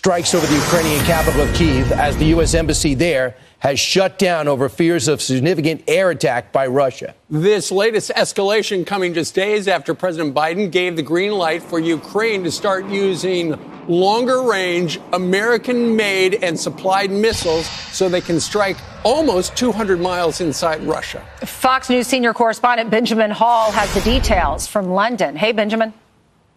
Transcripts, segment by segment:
strikes over the Ukrainian capital of Kyiv as the U.S. embassy there has shut down over fears of significant air attack by Russia. This latest escalation coming just days after President Biden gave the green light for Ukraine to start using longer-range, American-made and supplied missiles so they can strike almost 200 miles inside Russia. Fox News senior correspondent Benjamin Hall has the details from London. Hey, Benjamin.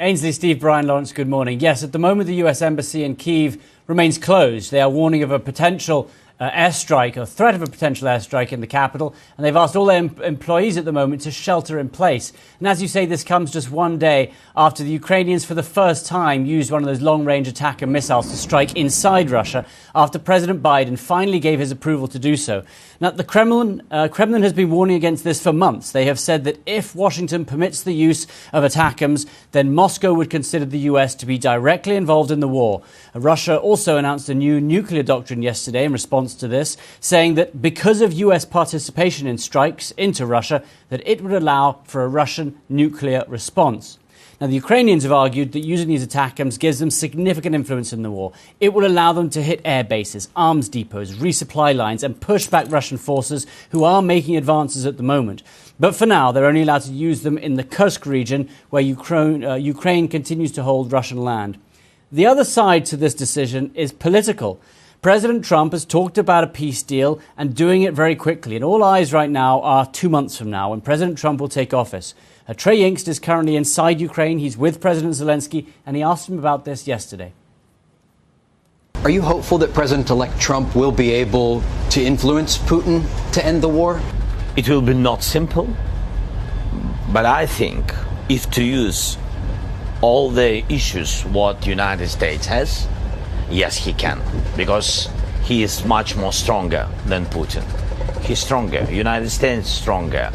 Ainsley, Steve, Brian, Lawrence, good morning. Yes, at the moment, the U.S. Embassy in Kyiv remains closed. They are warning of a potential airstrike, or threat of a potential airstrike in the capital, and they've asked all their employees at the moment to shelter in place. And as you say, this comes just one day after the Ukrainians, for the first time, used one of those long-range attacker missiles to strike inside Russia, after President Biden finally gave his approval to do so. Now, the Kremlin has been warning against this for months. They have said that if Washington permits the use of ATACMS, then Moscow would consider the U.S. to be directly involved in the war. Russia also announced a new nuclear doctrine yesterday in response to this, saying that because of U.S. participation in strikes into Russia, that it would allow for a Russian nuclear response. Now, the Ukrainians have argued that using these ATACMS gives them significant influence in the war. It will allow them to hit air bases, arms depots, resupply lines, and push back Russian forces who are making advances at the moment. But for now, they're only allowed to use them in the Kursk region, where Ukraine continues to hold Russian land. The other side to this decision is political. President Trump has talked about a peace deal and doing it very quickly. And all eyes right now are 2 months from now, when President Trump will take office. Trey Yingst is currently inside Ukraine. He's with President Zelensky, and he asked him about this yesterday. Are you hopeful that President-elect Trump will be able to influence Putin to end the war? It will be not simple, but I think if to use all the issues what United States has, yes, he can, because he is much more stronger than Putin. He's stronger. United States is stronger.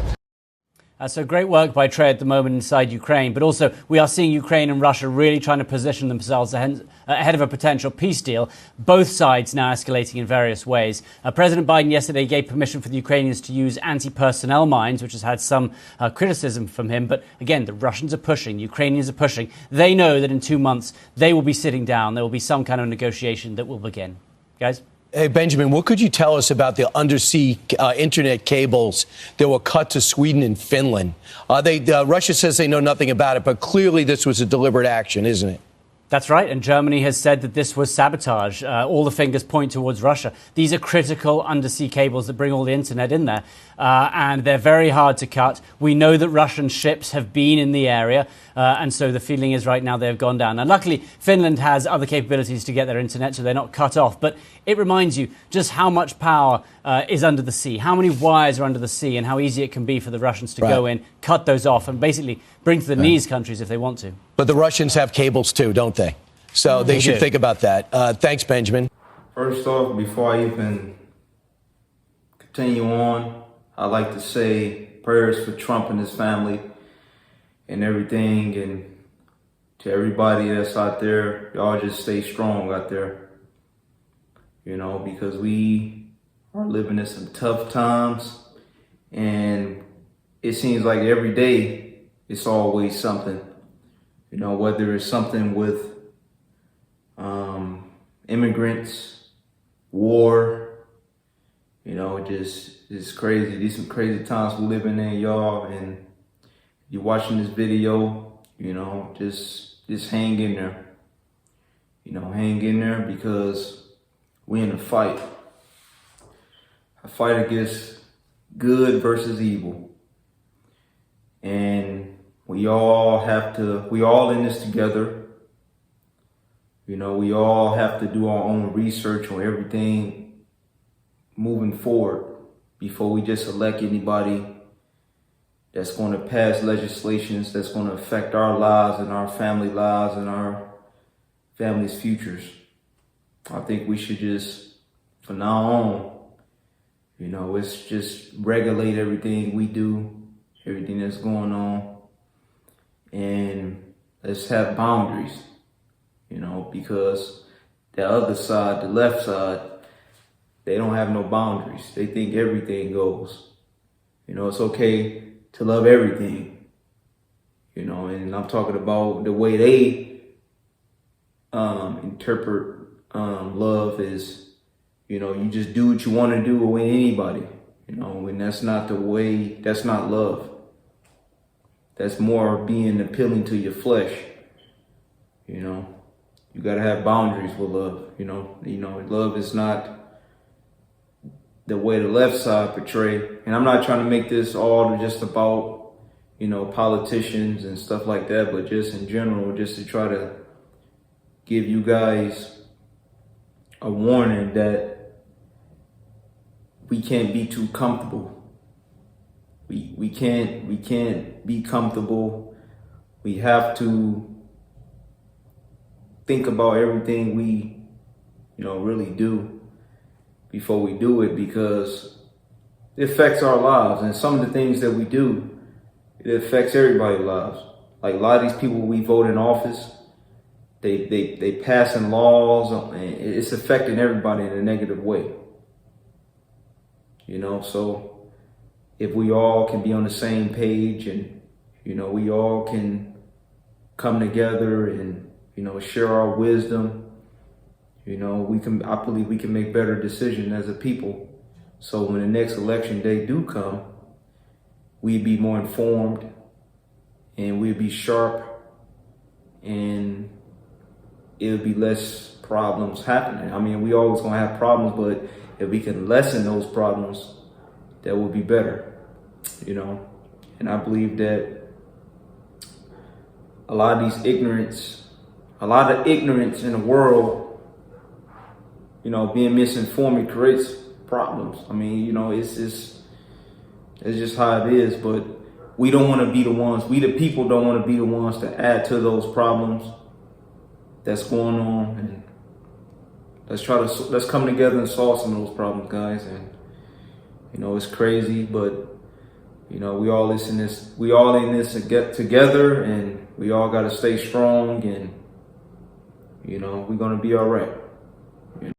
So great work by Trey at the moment inside Ukraine. But also we are seeing Ukraine and Russia really trying to position themselves ahead of a potential peace deal. Both sides now escalating in various ways. President Biden yesterday gave permission for the Ukrainians to use anti-personnel mines, which has had some criticism from him. But again, the Russians are pushing, the Ukrainians are pushing. They know that in 2 months they will be sitting down. There will be some kind of negotiation that will begin. Guys? Hey, Benjamin, what could you tell us about the undersea internet cables that were cut to Sweden and Finland? Russia says they know nothing about it, but clearly this was a deliberate action, isn't it? That's right. And Germany has said that this was sabotage. All the fingers point towards Russia. These are critical undersea cables that bring all the internet in there. And they're very hard to cut. We know that Russian ships have been in the area. And so the feeling is right now they've gone down. And luckily, Finland has other capabilities to get their internet, so they're not cut off. But it reminds you just how much power is under the sea, how many wires are under the sea, and how easy it can be for the Russians to go in, cut those off, and basically bring to the knees countries if they want to. But the Russians have cables too, don't they? So they should think about that. Thanks, Benjamin. First off, before I even continue on, I'd like to say prayers for Trump and his family and everything. And to everybody that's out there, y'all just stay strong out there. You know, because we are living in some tough times. And it seems like every day it's always something. You know, whether it's something with immigrants, war, you know, it's crazy. These some crazy times we living in, y'all. And you're watching this video, you know, just hang in there. You know, hang in there, because we in a fight. A fight against good versus evil. And we all in this together. You know, we all have to do our own research on everything moving forward before we just elect anybody that's going to pass legislations that's going to affect our lives and our family lives and our families' futures. I think we should just, from now on, you know, it's just regulate everything we do, everything that's going on, and let's have boundaries. You know, because the other side, the left side, they don't have no boundaries. They think everything goes. You know, it's okay to love everything. You know, and I'm talking about the way they interpret love is, you know, you just do what you want to do with anybody, you know, and that's not the way, that's not love. That's more being appealing to your flesh, you know. You got to have boundaries with love, you know. Love is not the way the left side portray. And I'm not trying to make this all just about, you know, politicians and stuff like that, but just in general, just to try to give you guys a warning that we can't be too comfortable. We can't be comfortable. We have to think about everything we, you know, really do before we do it, because it affects our lives. And some of the things that we do, it affects everybody's lives. Like a lot of these people we vote in office, they passing laws, and it's affecting everybody in a negative way. You know, so if we all can be on the same page and, you know, we all can come together and, you know, share our wisdom, you know, I believe we can make better decisions as a people. So when the next election day do come, we'd be more informed and we'd be sharp, and it'll be less problems happening. I mean, we always gonna have problems, but if we can lessen those problems, that would be better, you know. And I believe that a lot of ignorance in the world, you know, being misinformed, it creates problems. I mean, you know, it's just how it is. But we don't want to be the ones. We the people don't want to be the ones to add to those problems that's going on. And let's come together and solve some of those problems, guys. And you know, it's crazy, but you know, we all in this to get together, and we all got to stay strong, and you know, we're gonna be all right.